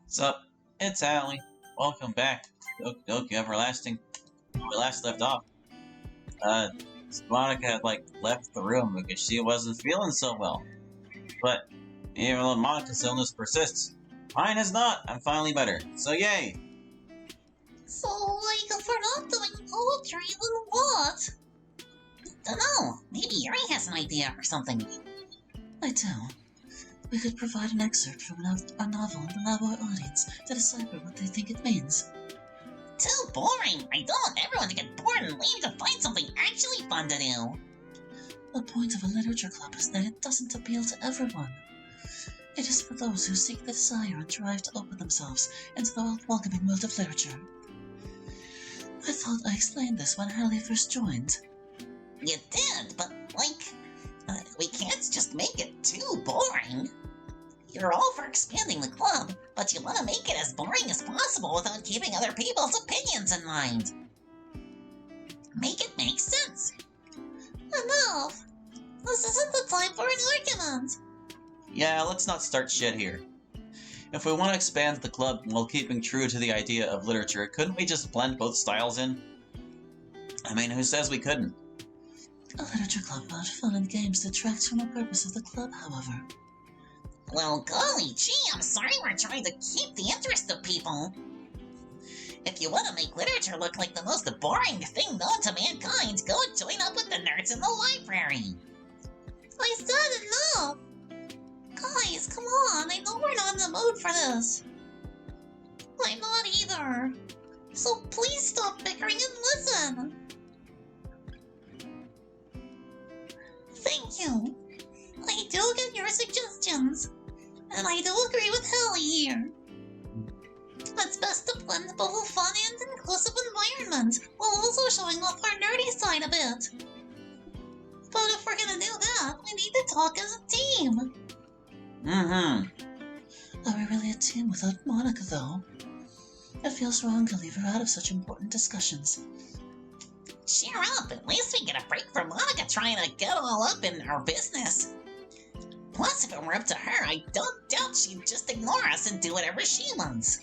Sup, it's Allie. Welcome back to Okie Dokie Everlasting. When we last left off, Monica had, left the room because she wasn't feeling so well. But, even though Monica's illness persists, mine has not. I'm finally better. So yay! So, if we're not doing poetry, then what? Dunno, maybe Yuri has an idea or something. I do. We could provide an excerpt from a novel and allow our audience to decipher what they think it means. Too boring! I don't want everyone to get bored and leave to find something actually fun to do. The point of a literature club is that it doesn't appeal to everyone. It is for those who seek the desire and drive to open themselves into the welcoming world of literature. I thought I explained this when Harley first joined. You did, but, we can't just make it too boring. You're all for expanding the club, but you want to make it as boring as possible without keeping other people's opinions in mind. Make it make sense. Enough! This isn't the time for an argument. Yeah, let's not start shit here. If we want to expand the club while keeping true to the idea of literature, couldn't we just blend both styles in? I mean, who says we couldn't? A literature club without fun and games detracts from the purpose of the club, however. Well, golly gee, I'm sorry we're trying to keep the interest of people. If you want to make literature look like the most boring thing known to mankind, go join up with the nerds in the library. I said enough! Guys, come on, I know we're not in the mood for this. I'm not either. So please stop bickering and listen. Thank you. I do get your suggestions, and I do agree with Hallie here. It's best to blend both a fun and inclusive environment, while also showing off our nerdy side a bit. But if we're gonna do that, we need to talk as a team. Are we really a team without Monica, though? It feels wrong to leave her out of such important discussions. Cheer up, at least we get a break from Monica trying to get all up in our business. Plus, if it were up to her, I don't doubt she'd just ignore us and do whatever she wants.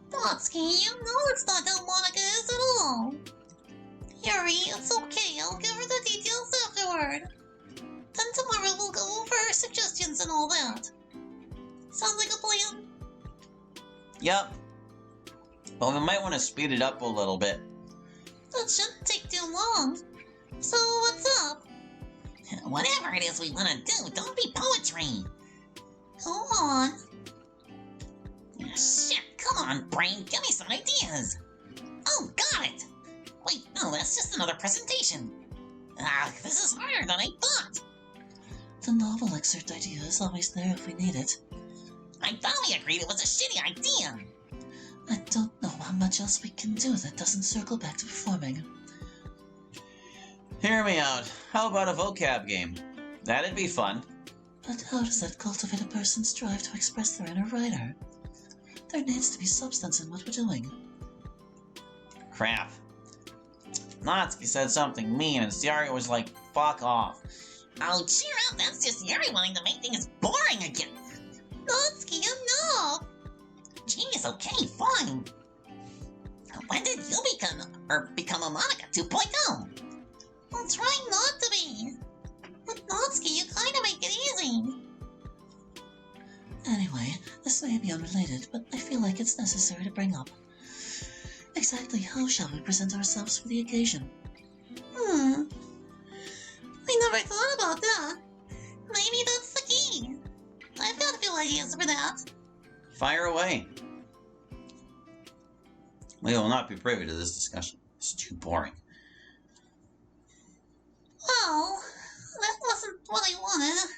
Dotsky, you know it's not how Monica is at all. Yuri, it's okay, I'll give her the details afterward. Then tomorrow we'll go over her suggestions and all that. Sound like a plan? Yup. But we might want to speed it up a little bit. That shouldn't take too long. So what's up? Whatever it is we want to do, don't be poetry. Go on. Shit, come on, brain, give me some ideas. Oh, got it. Wait, no, that's just another presentation. This is harder than I thought. The novel excerpt idea is always there if we need it. I thought we agreed it was a shitty idea. I don't know how much else we can do that doesn't circle back to performing. Hear me out. How about a vocab game? That'd be fun. But how does that cultivate a person's drive to express their inner writer? There needs to be substance in what we're doing. Crap. Natsuki said something mean and Siari was like, fuck off. Oh, cheer up, that's just Yuri wanting to make things boring again. Natsuki, enough! Jeez, okay, fine. When did you become a Monica 2.0? I'm trying not to be. With Natsuki, you kinda make it easy. Anyway, this may be unrelated, but I feel like it's necessary to bring up. Exactly how shall we present ourselves for the occasion? I never thought about that. Maybe that's the key. I've got a few ideas for that. Fire away. We will not be privy to this discussion. It's too boring. Well, that wasn't what I wanted.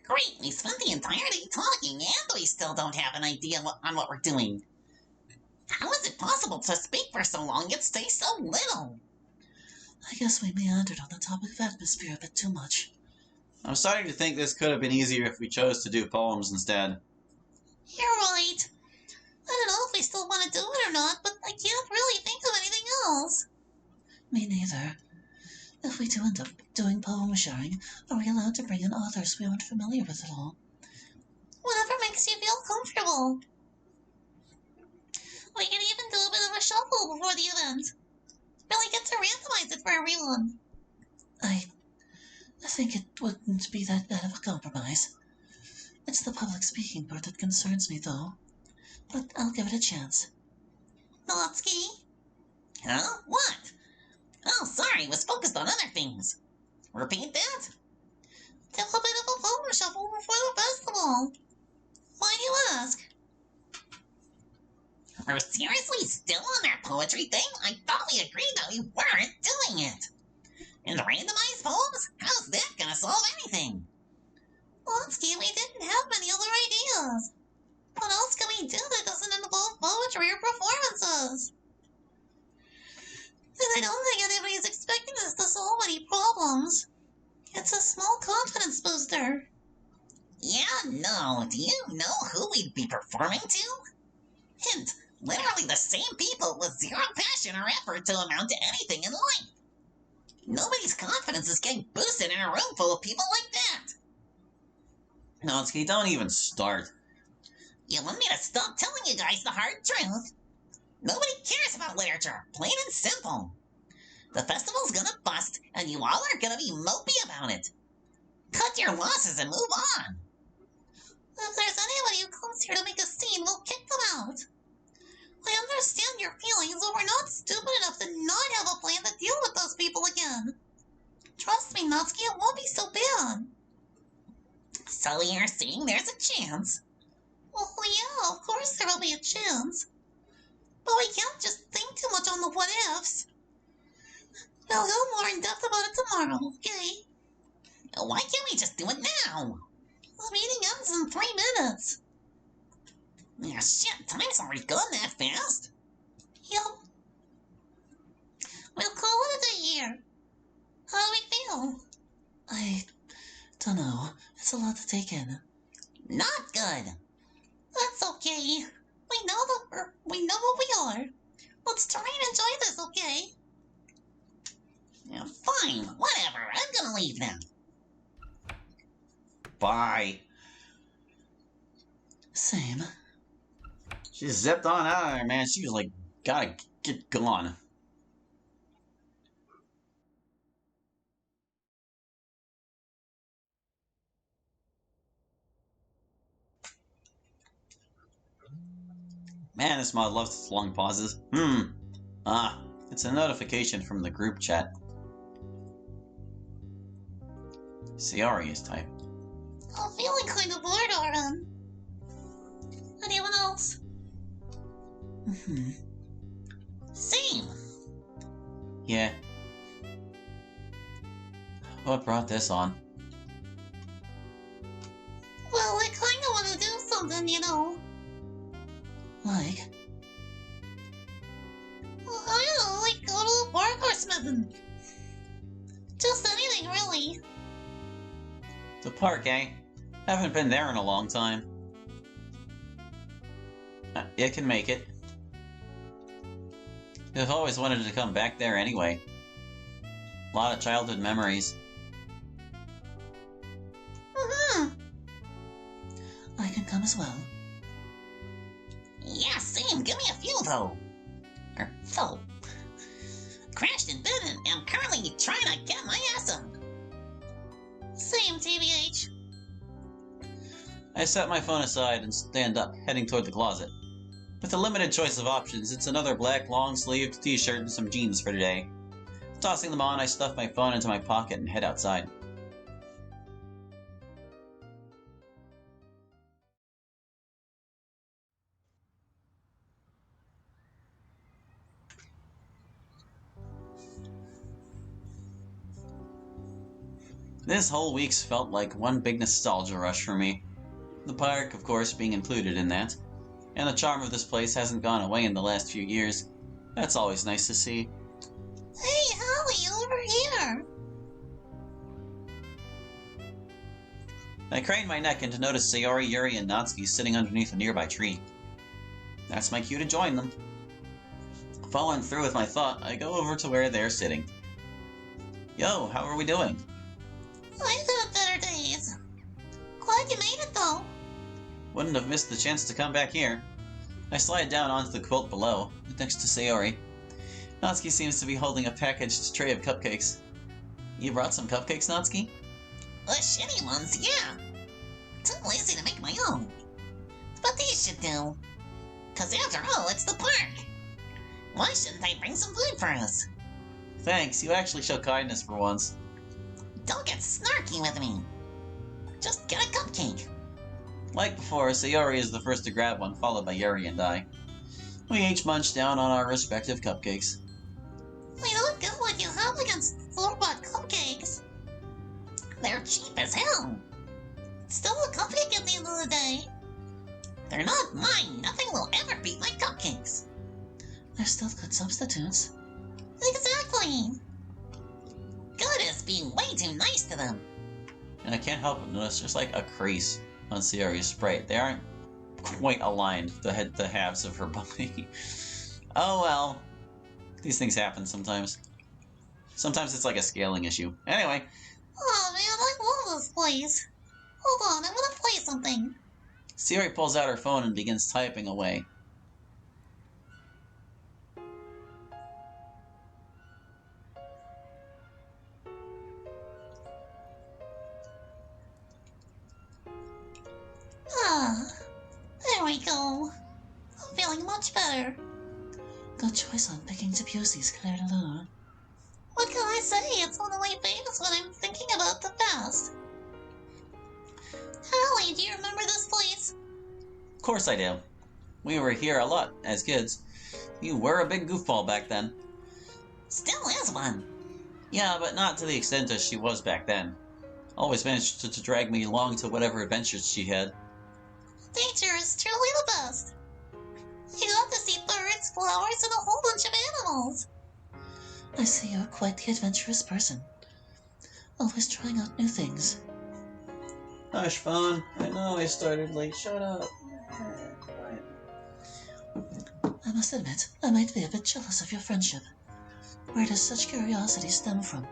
Great, we spent the entire day talking and we still don't have an idea on what we're doing. How is it possible to speak for so long yet stay so little? I guess we meandered on the topic of atmosphere a bit too much. I'm starting to think this could have been easier if we chose to do poems instead. You're right. I don't know if we still want to do it or not, but I can't really think of anything else. Me neither. If we do end up doing poem sharing, are we allowed to bring in authors we aren't familiar with at all? Whatever makes makes you feel comfortable. We can even do a bit of a shuffle before the event. Really get to randomize it for everyone. I think it wouldn't be that bad of a compromise. It's the public speaking part that concerns me, though. But I'll give it a chance. Natsuki? Huh? What? Oh, sorry, was focused on other things. Repeat that? Do a bit of a photo shuffle before the festival. Why do you ask? Are seriously still on that poetry thing? I thought we agreed that we weren't doing it. And randomized poems? How's that gonna solve anything? Natsuki, we didn't have many other ideas. What else can we do that doesn't involve poetry or performances? And I don't think anybody's expecting us to solve any problems. It's a small confidence booster. Yeah, no. Do you know who we'd be performing to? Hint, literally the same people with zero passion or effort to amount to anything in life. Nobody's confidence is getting boosted in a room full of people like that. Natsuki, don't even start. You want me to stop telling you guys the hard truth? Nobody cares about literature, plain and simple. The festival's gonna bust, and you all are gonna be mopey about it. Cut your losses and move on. If there's anybody who comes here to make a scene, we'll kick them out. I understand your feelings, but we're not stupid enough to not have a plan to deal with those people again. Trust me, Natsuki, it won't be so bad. So you're saying there's a chance? Well, yeah, of course there will be a chance. But we can't just think too much on the what-ifs. We'll go more in depth about it tomorrow, okay? Why can't we just do it now? The meeting ends in 3 minutes. Yeah, shit, time's already gone that fast. Yep. We'll call it a year. How do we feel? I don't know. It's a lot to take in. Not good. That's okay. We know what we are. Let's try and enjoy this, okay? Yeah, fine, whatever. I'm gonna leave now. Bye. Same. She zipped on out of there, man. She was like, gotta get gone. Man, this mod loves its long pauses. It's a notification from the group chat. Sayori is typed. I'm feeling kind of bored, Aran. Anyone else? Same. Yeah. What brought this on? Well, I kind of want to do something, you know. Like? Well, I don't know, like go to the park or something. Just anything, really. The park, eh? Haven't been there in a long time. It can make it. I've always wanted to come back there anyway. A lot of childhood memories. I can come as well. Yeah, same. Give me a few, though. So, crashed in bed and am currently trying to get my ass up. Same, TBH. I set my phone aside and stand up, heading toward the closet. With a limited choice of options, it's another black long-sleeved t-shirt and some jeans for today. Tossing them on, I stuff my phone into my pocket and head outside. This whole week's felt like one big nostalgia rush for me. The park, of course, being included in that. And the charm of this place hasn't gone away in the last few years. That's always nice to see. Hey, Holly, over here. I craned my neck and to notice Sayori, Yuri, and Natsuki sitting underneath a nearby tree. That's my cue to join them. Following through with my thought, I go over to where they're sitting. Yo, how are we doing? I've had better days. Glad you made it, though. Wouldn't have missed the chance to come back here. I slide down onto the quilt below, next to Sayori. Natsuki seems to be holding a packaged tray of cupcakes. You brought some cupcakes, Natsuki? The shitty ones, yeah. Too lazy to make my own. But these should do. 'Cause after all, it's the park. Why shouldn't I bring some food for us? Thanks, you actually show kindness for once. Don't get snarky with me. Just get a cupcake. Like before, Sayori is the first to grab one, followed by Yuri and I. We each munch down on our respective cupcakes. We don't get what you have against store-bought cupcakes. They're cheap as hell. It's still a cupcake at the end of the day. They're not mine. Nothing will ever beat my cupcakes. They're still good substitutes. Exactly. Good is being way too nice to them. And I can't help but notice there's like a crease on Sayori's sprite. They aren't quite aligned, the halves of her body. Oh well. These things happen sometimes. Sometimes it's like a scaling issue. Anyway. Oh man, I love this place. Hold on, I want to play something. Sayori pulls out her phone and begins typing away. Ah, there we go. I'm feeling much better. Good choice on picking Debussy Clair de Lune. What can I say? It's one of my favorites when I'm thinking about the past. Hallie, do you remember this place? Of course I do. We were here a lot as kids. You were a big goofball back then. Still is one. Yeah, but not to the extent as she was back then. Always managed to drag me along to whatever adventures she had. Nature is truly the best. You got to see birds, flowers, and a whole bunch of animals. I see you're quite the adventurous person. Always trying out new things. Hush, Fawn. I know I started late. Shut up. I must admit, I might be a bit jealous of your friendship. Where does such curiosity stem from?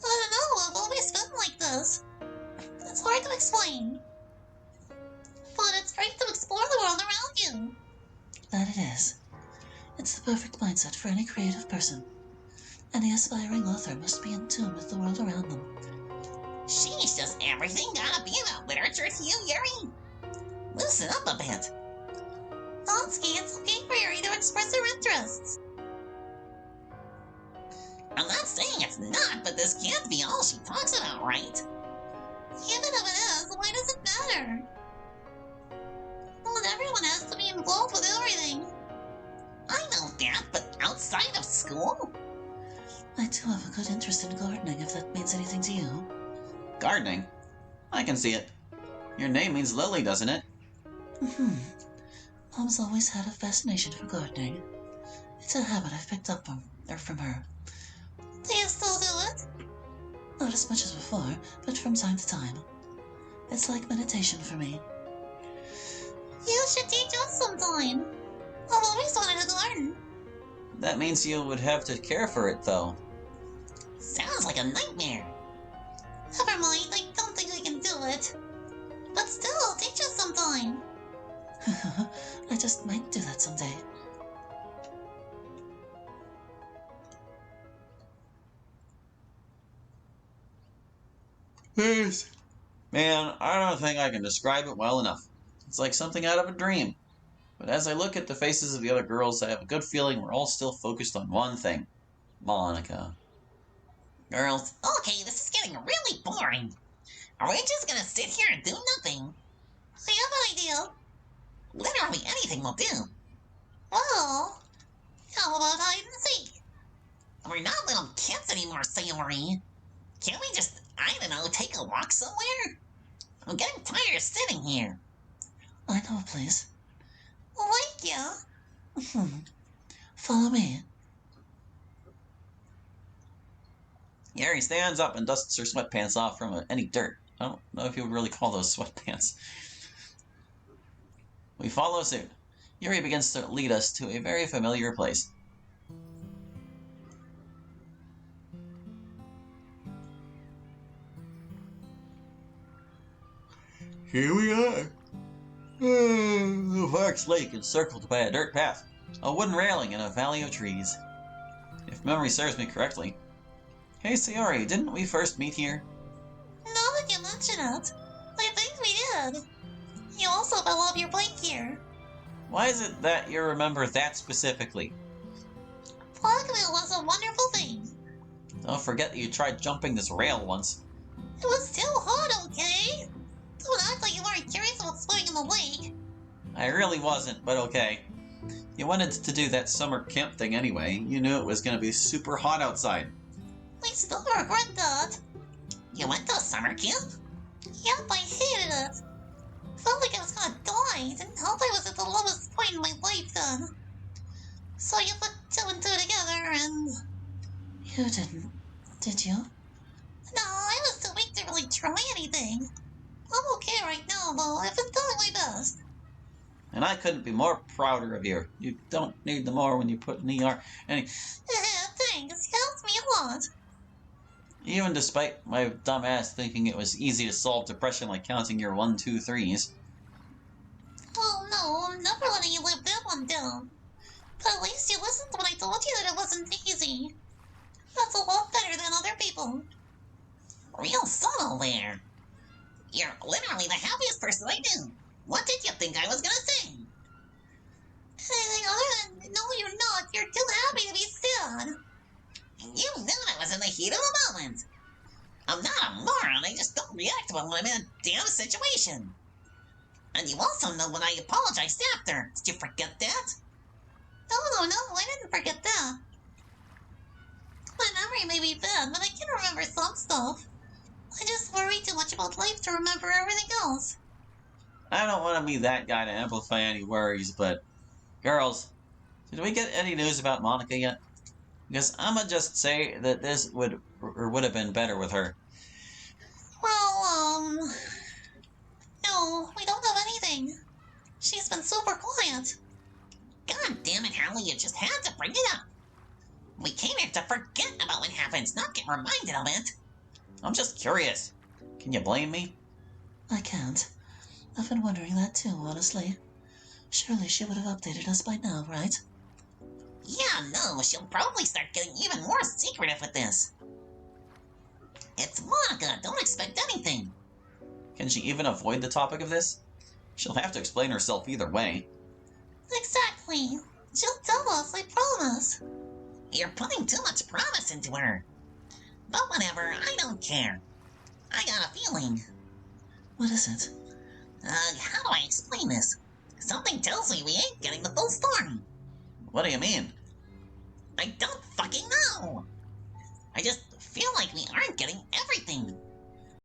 I don't know, I've always been like this. It's hard to explain. But it's great to explore the world around you. That it is. It's the perfect mindset for any creative person. Any aspiring author must be in tune with the world around them. Sheesh, does everything gotta be about literature to you, Yuri? Loosen up a bit. Natsuki, it's okay for Yuri to express her interests. I'm not saying it's not, but this can't be all she talks about, right? Even if it is, why does it matter? Not everyone has to be involved with everything. I know that, but outside of school? I do have a good interest in gardening, if that means anything to you. Gardening? I can see it. Your name means lily, doesn't it? Mom's always had a fascination for gardening. It's a habit I've picked up from her. Do you still do it? Not as much as before, but from time to time. It's like meditation for me. You should teach us sometime. I've always wanted to garden. That means you would have to care for it, though. Sounds like a nightmare. Never mind, I don't think I can do it. But still, teach us sometime. I just might do that someday. Yes. Man, I don't think I can describe it well enough. It's like something out of a dream. But as I look at the faces of the other girls, I have a good feeling we're all still focused on one thing. Monica. Girls, okay, this is getting really boring. Are we just gonna sit here and do nothing? I have an idea. Literally anything will do. Well, how about hide and seek? We're not little kids anymore, Sayori. Can't we just, I don't know, take a walk somewhere? I'm getting tired of sitting here. I know a place. Like ya. Follow me. Yuri stands up and dusts her sweatpants off from any dirt. I don't know if you would really call those sweatpants. We follow suit. Yuri begins to lead us to a very familiar place. Here we are. The park's lake encircled by a dirt path, a wooden railing, and a valley of trees. If memory serves me correctly. Hey Sayori, didn't we first meet here? Now that you mention it, I think we did. You also fell off your bike here. Why is it that you remember that specifically? Blackmail was a wonderful thing. Don't forget that you tried jumping this rail once. It was too hot, okay? Don't act like you weren't curious about swimming in the lake. I really wasn't, but okay. You wanted to do that summer camp thing anyway. You knew it was going to be super hot outside. I still regret that. You went to a summer camp? Yep, I hated it. Felt like I was gonna die. Didn't help I was at the lowest point in my life then. So you put two and two together and... You didn't, did you? No, I was too weak to really try anything. I'm okay right now, though. I've been doing my best. And I couldn't be more prouder of you. You don't need the more when you put an ER. Thanks. Helps me a lot. Even despite my dumb ass thinking it was easy to solve depression like counting your 1, 2, 3s. Well, no, I'm never letting you live that one down. But at least you listened when I told you that it wasn't easy. That's a lot better than other people. Real subtle there. You're literally the happiest person I knew. What did you think I was gonna say? Anything other than, no you're not, you're too happy to be sad. You knew I was in the heat of the moment. I'm not a moron, I just don't react well when I'm in a damn situation. And you also know when I apologized after. Did you forget that? No, I didn't forget that. My memory may be bad, but I can remember some stuff. I just worry too much about life to remember everything else. I don't want to be that guy to amplify any worries, but... Girls, did we get any news about Monica yet? Because I'ma just say that this would have been better with her. Well, no, we don't have anything. She's been super quiet. God damn it, Harley, you just had to bring it up. We came here to forget about what happens, not get reminded of it. I'm just curious. Can you blame me? I can't. I've been wondering that too, honestly. Surely she would have updated us by now, right? Yeah, no, she'll probably start getting even more secretive with this. It's Monica, don't expect anything. Can she even avoid the topic of this? She'll have to explain herself either way. Exactly. She'll tell us, I promise. You're putting too much promise into her. But whatever, I don't care. I got a feeling. What is it? How do I explain this? Something tells me we ain't getting the full story. What do you mean? I don't fucking know. I just feel like we aren't getting everything.